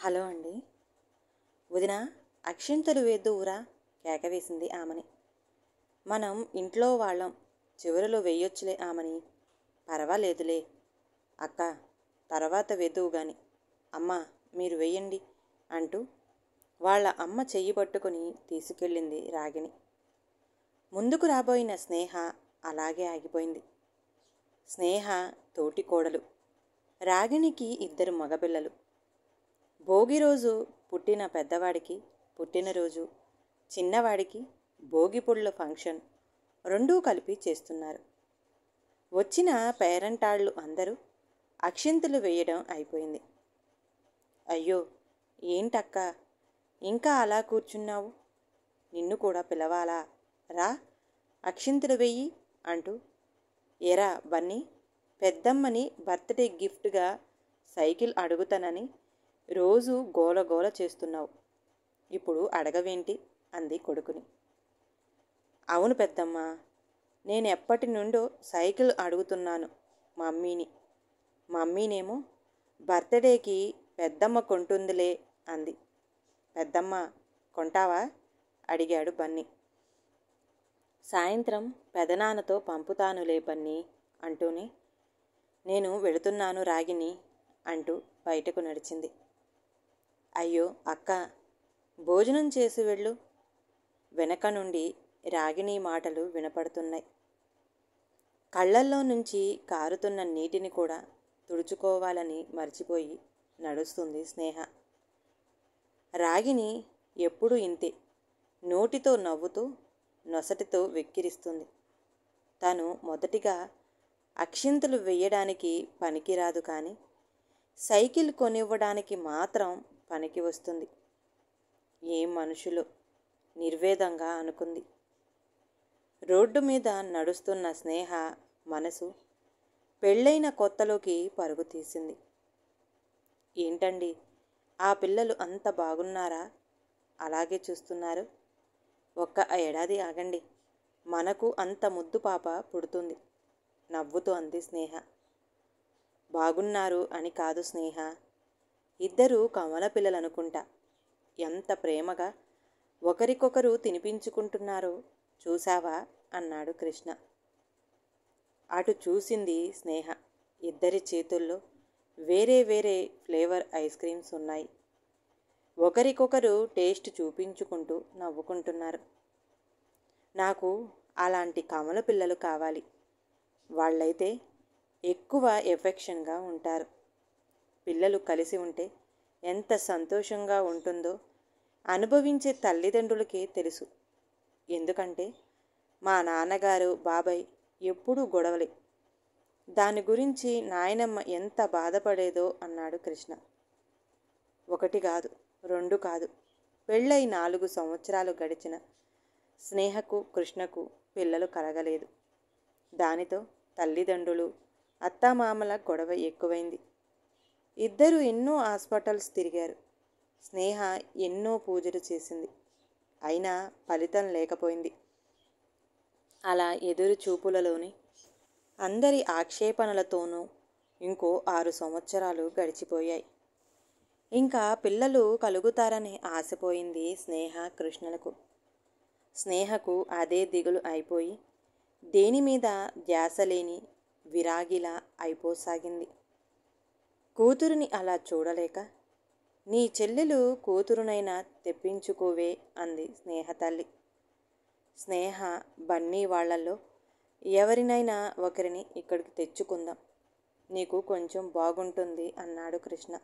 Hello అండి. వదిన, అక్షింతలు వేద్దువురా కేక వేసింది ఆమని. మనం ఇంట్లో వాళ్ళం, చివరిలో వెయ్యొచ్చులే ఆమని. పర్వాలేదులే అక్క, తర్వాత వెద్దువు గాని. అమ్మా, మీరు వెయ్యండి అంటూ వాళ్ళ అమ్మ చెయ్యి పట్టుకుని తీసుకెళ్ళింది రాగిణి. ముందుకు రాబోయిన స్నేహ అలాగే ఆగిపోయింది. స్నేహ తోటి కోడలు. రాగిణికి 2 మగపిల్లలు. భోగి రోజు పుట్టిన పెద్దవాడికి పుట్టినరోజు, చిన్నవాడికి భోగిపుళ్ళ ఫంక్షన్ రెండూ కలిపి చేస్తున్నారు. వచ్చిన పేరంటాళ్ళు అందరూ అక్షింతలు వేయడం అయిపోయింది. అయ్యో, ఏంటక్క ఇంకా అలా కూర్చున్నావు? నిన్ను కూడా పిలవాలా? రా, అక్షింతలు వెయ్యి అంటూ. ఎరా బన్నీ, పెద్దమ్మని బర్త్డే గిఫ్ట్గా సైకిల్ అడుగుతానని రోజు గోలగోల చేస్తున్నావు, ఇప్పుడు అడగవేంటి అంది కొడుకుని. అవును పెద్దమ్మ, నేను ఎప్పటి నుండో సైకిల్ అడుగుతున్నాను మమ్మీనేమో బర్త్డేకి పెద్దమ్మ కొంటుందిలే అంది. పెద్దమ్మ కొంటావా అడిగాడు బన్నీ. సాయంత్రం పెదనాన్నతో పంపుతానులే బన్నీ అంటూనే నేను వెళుతున్నాను రాగిని అంటూ బయటకు నడిచింది. అయ్యో అక్క, భోజనం చేసి వెళ్ళు. వెనక నుండి రాగిణి మాటలు వినపడుతున్నాయి. కళ్ళల్లో నుంచి కారుతున్న నీటిని కూడా తుడుచుకోవాలని మర్చిపోయి నడుస్తుంది స్నేహ. రాగిణి ఎప్పుడూ ఇంతే, నోటితో నవ్వుతూ నొసటితో వెక్కిరిస్తుంది. తను మొదటిగా అక్షింతలు వెయ్యడానికి పనికిరాదు, కానీ సైకిల్ కొనివ్వడానికి మాత్రం పనికి వస్తుంది. ఏం మనుషులు, నిర్వేదంగా అనుకుంది. రోడ్డు మీద నడుస్తున్న స్నేహ మనసు పెళ్ళైన కొత్తలోకి పరుగు తీసింది. ఏంటండి, ఆ పిల్లలు అంత బాగున్నారా? అలాగే చూస్తున్నారు. ఒక్క ఏడాది ఆగండి, మనకు అంత ముద్దు పాప పుడుతుంది నవ్వుతూ అంది స్నేహ. బాగున్నారు అని కాదు స్నేహ, 2 కమల పిల్లలనుకుంటా. ఎంత ప్రేమగా ఒకరికొకరు తినిపించుకుంటున్నారో చూశావా అన్నాడు కృష్ణ. అటు చూసింది స్నేహ. 2 చేతుల్లో వేరే వేరే ఫ్లేవర్ ఐస్ క్రీమ్స్ ఉన్నాయి. ఒకరికొకరు టేస్ట్ చూపించుకుంటూ నవ్వుకుంటున్నారు. నాకు అలాంటి కమల పిల్లలు కావాలి. వాళ్ళైతే ఎక్కువ ఎఫెక్షన్గా ఉంటారు. పిల్లలు కలిసి ఉంటే ఎంత సంతోషంగా ఉంటుందో అనుభవించే తల్లిదండ్రులకే తెలుసు. ఎందుకంటే మా నాన్నగారు, బాబాయ్ ఎప్పుడూ గొడవలే. దాని గురించి నాయనమ్మ ఎంత బాధపడేదో అన్నాడు కృష్ణ. 1 కాదు, 2 కాదు, పెళ్ళై 4 సంవత్సరాలు గడిచిన స్నేహకు, కృష్ణకు పిల్లలు కలగలేదు. దానితో తల్లిదండ్రులు, అత్తామామల గొడవ ఎక్కువైంది. 2 ఎన్నో హాస్పిటల్స్ తిరిగారు. స్నేహ ఎన్నో పూజలు చేసింది, అయినా ఫలితం లేకపోయింది. అలా ఎదురు చూపులలోని అందరి ఆక్షేపణలతోనూ ఇంకో 6 సంవత్సరాలు గడిచిపోయాయి. ఇంకా పిల్లలు కలుగుతారని ఆశపోయింది స్నేహ, కృష్ణలకు. స్నేహకు అదే దిగులు అయిపోయి దేనిమీద ధ్యాస లేని విరాగిలా అయిపోసాగింది. కూతురిని అలా చూడలేక, నీ చెల్లెలు కూతురునైనా తెప్పించుకోవే అంది స్నేహ తల్లి. స్నేహ, బన్నీ వాళ్లలో ఎవరినైనా ఒకరిని ఇక్కడికి తెచ్చుకుందాం, నీకు కొంచెం బాగుంటుంది అన్నాడు కృష్ణ.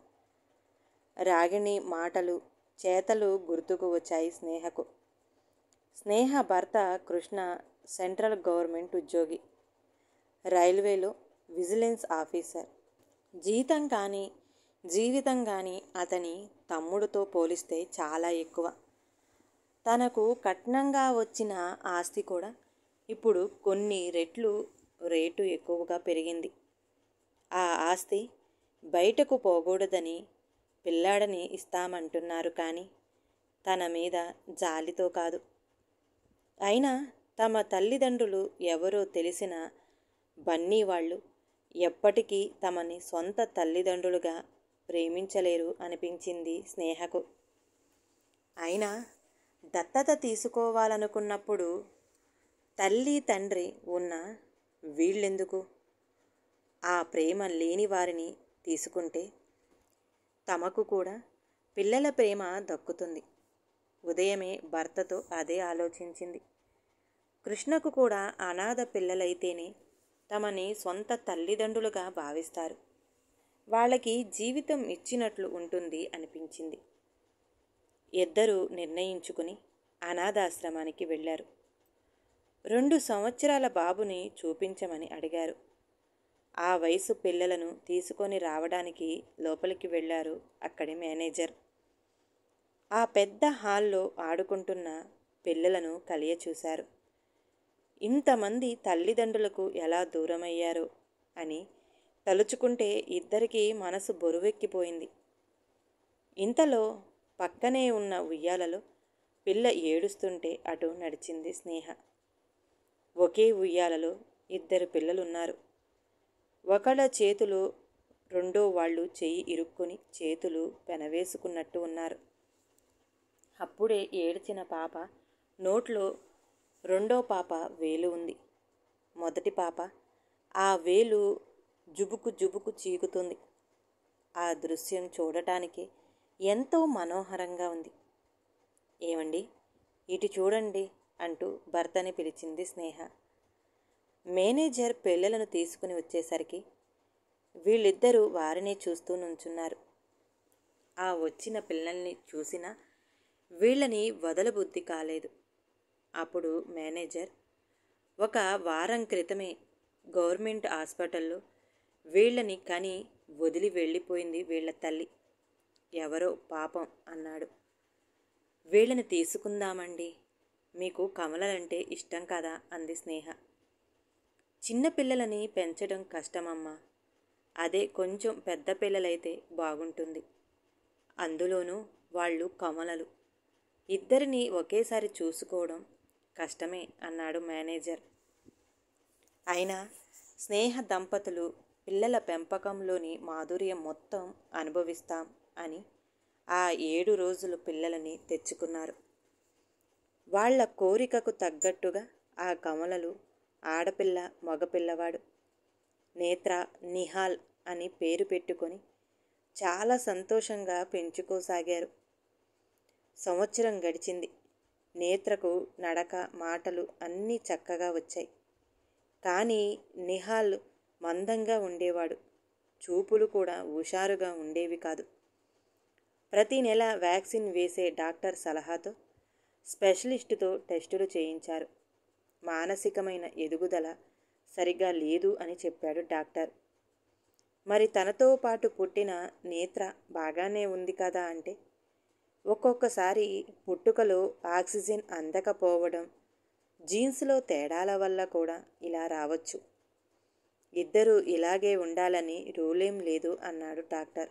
రాగిణి మాటలు, చేతలు గుర్తుకు వచ్చాయి స్నేహకు. స్నేహ భర్త కృష్ణ సెంట్రల్ గవర్నమెంట్ ఉద్యోగి, రైల్వేలో విజిలెన్స్ ఆఫీసర్. జీతం కానీ జీవితం కానీ అతని తమ్ముడితో పోలిస్తే చాలా ఎక్కువ. తనకు కట్నంగా వచ్చిన ఆస్తి కూడా ఇప్పుడు కొన్ని రెట్లు రేటు ఎక్కువగా పెరిగింది. ఆ ఆస్తి బయటకు పోకూడదని పిల్లాడని ఇస్తామంటున్నారు, కానీ తన మీద జాలితో కాదు. అయినా తమ తల్లిదండ్రులు ఎవరో తెలిసిన బన్నీ వాళ్ళు ఎప్పటికీ తమని సొంత తల్లిదండ్రులుగా ప్రేమించలేరు అనిపించింది స్నేహకు. అయినా దత్తత తీసుకోవాలనుకున్నప్పుడు తల్లి తండ్రి ఉన్న వీళ్ళెందుకు? ఆ ప్రేమ లేని వారిని తీసుకుంటే తమకు కూడా పిల్లల ప్రేమ దక్కుతుంది. ఉదయమే భర్తతో అదే ఆలోచించింది. కృష్ణకు కూడా అనాథ పిల్లలైతేనే తమని సొంత తల్లిదండ్రులుగా భావిస్తారు. వాళ్ళకి జీవితం ఇచ్చినట్లు ఉంటుంది అనిపించింది. ఇద్దరూ నిర్ణయించుకుని అనాథాశ్రమానికి వెళ్ళారు. 2 సంవత్సరాల బాబుని చూపించమని అడిగారు. ఆ వయసు పిల్లలను తీసుకొని రావడానికి లోపలికి వెళ్ళారు అక్కడి మేనేజర్. ఆ పెద్ద హాల్లో ఆడుకుంటున్న పిల్లలను కలియ చూశారు. ఇంతమంది తల్లిదండ్రులకు ఎలా దూరమయ్యారో అని తలుచుకుంటే ఇద్దరికీ మనసు బరువెక్కిపోయింది. ఇంతలో పక్కనే ఉన్న ఉయ్యాలలో పిల్ల ఏడుస్తుంటే అటు నడిచింది స్నేహ. ఒకే ఉయ్యాలలో 2 పిల్లలున్నారు. ఒకళ్ళ చేతులు రెండో వాళ్ళు చెయ్యి ఇరుక్కుని చేతులు పెనవేసుకున్నట్టు ఉన్నారు. అప్పుడే ఏడ్చిన పాప నోట్లో రెండో పాప వేలు ఉంది. మొదటి పాప ఆ వేలు జుబుకు జుబుకు చీకుతుంది. ఆ దృశ్యం చూడటానికి ఎంతో మనోహరంగా ఉంది. ఏమండి, ఇటు చూడండి అంటూ భర్తని పిలిచింది స్నేహ. మేనేజర్ పిల్లలను తీసుకుని వచ్చేసరికి వీళ్ళిద్దరూ వారినే చూస్తూ నుంచున్నారు. ఆ వచ్చిన పిల్లల్ని చూసినా వీళ్ళని వదలబుద్ధి కాలేదు. అప్పుడు మేనేజర్, 1 వారం క్రితమే గవర్నమెంట్ హాస్పిటల్లో వీళ్ళని కని వదిలి వెళ్ళిపోయింది వీళ్ళ తల్లి. ఎవరో పాపం అన్నాడు. వీళ్ళని తీసుకుందామండి, మీకు కమలలంటే ఇష్టం కదా అంది స్నేహ. చిన్నపిల్లలని పెంచడం కష్టమమ్మా. అదే కొంచెం పెద్ద పిల్లలైతే బాగుంటుంది. అందులోనూ వాళ్ళు కమలలు. ఇద్దరిని ఒకేసారి చూసుకోవడం కష్టమే అన్నాడు మేనేజర్. అయినా స్నేహ దంపతులు పిల్లల పెంపకంలోని మాధుర్యం మొత్తం అనుభవిస్తాం అని ఆ 7 రోజులు పిల్లలని తెచ్చుకున్నారు. వాళ్ల కోరికకు తగ్గట్టుగా ఆ కమలలు ఆడపిల్ల మగపిల్లవాడు నేత్ర, నిహాల్ అని పేరు పెట్టుకొని చాలా సంతోషంగా పెంచుకోసాగారు. సంవత్సరం గడిచింది. నేత్రకు నడక, మాటలు అన్నీ చక్కగా వచ్చాయి. కానీ నిహాల్ మందంగా ఉండేవాడు. చూపులు కూడా హుషారుగా ఉండేవి కాదు. ప్రతి నెల వ్యాక్సిన్ వేసే డాక్టర్ సలహాతో స్పెషలిస్టుతో టెస్టులు చేయించారు. మానసికమైన ఎదుగుదల సరిగా లేదు అని చెప్పాడు డాక్టర్. మరి తనతో పాటు పుట్టిన నేత్ర బాగానే ఉంది కదా అంటే, ఒక్కొక్కసారి పుట్టుకలో ఆక్సిజన్ అందకపోవడం, జీన్స్లో తేడాల వల్ల కూడా ఇలా రావచ్చు. ఇద్దరూ ఇలాగే ఉండాలని రూలేం లేదు అన్నాడు డాక్టర్.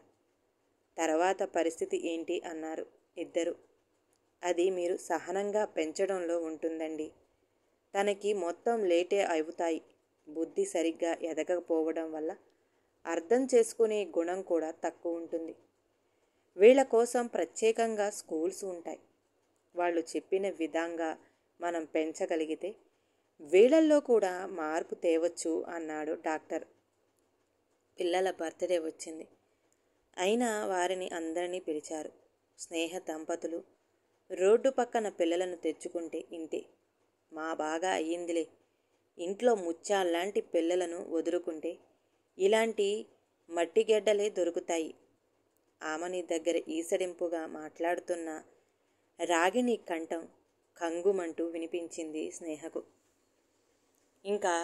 తర్వాత పరిస్థితి ఏంటి అన్నారు ఇద్దరు. అది మీరు సహనంగా పెంచడంలో ఉంటుందండి. తనకి మొత్తం లేటే అవుతాయి. బుద్ధి సరిగ్గా ఎదగకపోవడం వల్ల అర్థం చేసుకునే గుణం కూడా తక్కువ ఉంటుంది. వీళ్ళ కోసం ప్రత్యేకంగా స్కూల్స్ ఉంటాయి. వాళ్ళు చెప్పిన విధంగా మనం పెంచగలిగితే వీళ్ళల్లో కూడా మార్పు తేవచ్చు అన్నాడు డాక్టర్. పిల్లల బర్త్డే వచ్చింది. అయినా వారిని అందరినీ పిలిచారు. స్నేహ దంపతులు రోడ్డు పక్కన పిల్లలను తెచ్చుకుంటే ఇంతే. మా బాగా అయ్యిందిలే, ఇంట్లో ముత్యాల్లాంటి పిల్లలను వదులుకుంటే ఇలాంటి మట్టిగెడ్డలే దొరుకుతాయి. ఆమని దగ్గర ఈసడింపుగా మాట్లాడుతున్న రాగిణి కంఠం కంగుమంటూ వినిపించింది స్నేహకు. ఇంకా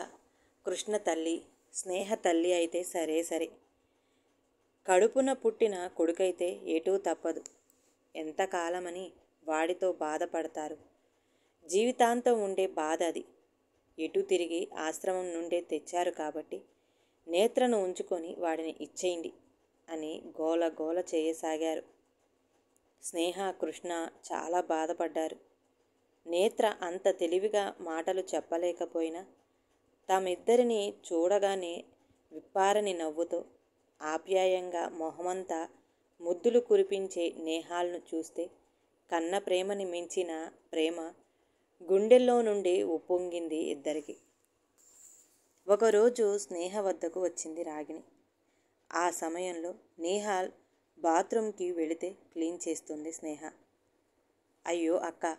కృష్ణ తల్లి, స్నేహ తల్లి అయితే సరే సరే, కడుపున పుట్టిన కొడుకైతే ఎటూ తప్పదు. ఎంతకాలమని వాడితో బాధపడతారు. జీవితాంతం ఉండే బాధ అది. ఎటు తిరిగి ఆశ్రమం నుండే తెచ్చారు కాబట్టి నేత్రను ఉంచుకొని వాడిని ఇచ్చేయండి అని గోల గోల చేయసాగారు. స్నేహ, కృష్ణ చాలా బాధపడ్డారు. నేత్ర అంత తెలివిగా మాటలు చెప్పలేకపోయినా తామిద్దరినీ చూడగానే విప్పారని నవ్వుతో ఆప్యాయంగా మొహమంతా ముద్దులు కురిపించే నేహాల్ను చూస్తే కన్న ప్రేమని మించిన ప్రేమ గుండెల్లో నుండి ఉప్పొంగింది ఇద్దరికి. ఒకరోజు స్నేహ వద్దకు వచ్చింది రాగిణి. ఆ సమయంలో నేహాల్ బాత్రూంకి వెళితే క్లీన్ చేస్తుంది స్నేహ. అయ్యో అక్క,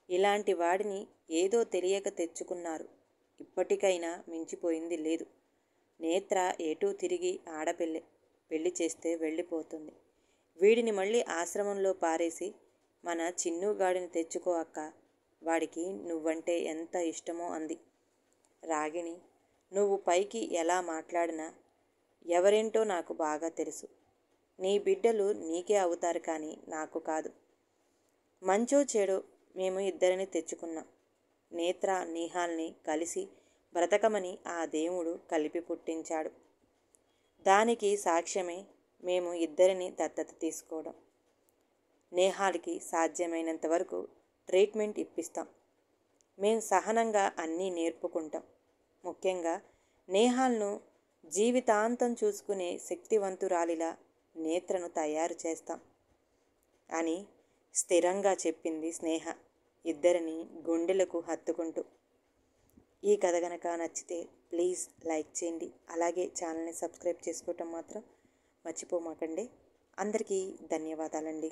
ఇలాంటి వాడిని ఏదో తెలియక తెచ్చుకున్నారు. ఇప్పటికైనా మించిపోయింది లేదు. నేత్ర ఎటూ తిరిగి ఆడపిల్లే, పెళ్లి చేస్తే వెళ్ళిపోతుంది. వీడిని మళ్ళీ ఆశ్రమంలో పారేసి మన చిన్నుగాడిని తెచ్చుకో అక్క, వాడికి నువ్వంటే ఎంత ఇష్టమో అంది. రాగిణి, నువ్వు పైకి ఎలా మాట్లాడినా ఎవరేంటో నాకు బాగా తెలుసు. నీ బిడ్డలు నీకే అవుతారు కానీ నాకు కాదు. మంచో చెడో మేము ఇద్దరిని తెచ్చుకున్నాం. నేత్ర నేహాల్ని కలిసి బ్రతకమని ఆ దేవుడు కలిపి పుట్టించాడు. దానికి సాక్ష్యమే మేము ఇద్దరిని దత్తత తీసుకోవడం. నేహాల్కి సాధ్యమైనంత వరకు ట్రీట్మెంట్ ఇప్పిస్తాం. మేం సహనంగా అన్నీ నేర్పుకుంటాం. ముఖ్యంగా నేహాల్ను జీవితాంతం చూసుకునే శక్తివంతురాలిలా నేత్రను తయారు చేస్తాం అని స్థిరంగా చెప్పింది స్నేహ, ఇద్దరిని గుండెలకు హత్తుకుంటూ. ఈ కథ కనుక నచ్చితే ప్లీజ్ లైక్ చేయండి. అలాగే ఛానల్ని సబ్స్క్రైబ్ చేసుకోవటం మాత్రం మర్చిపోమాకండి. అందరికీ ధన్యవాదాలండి.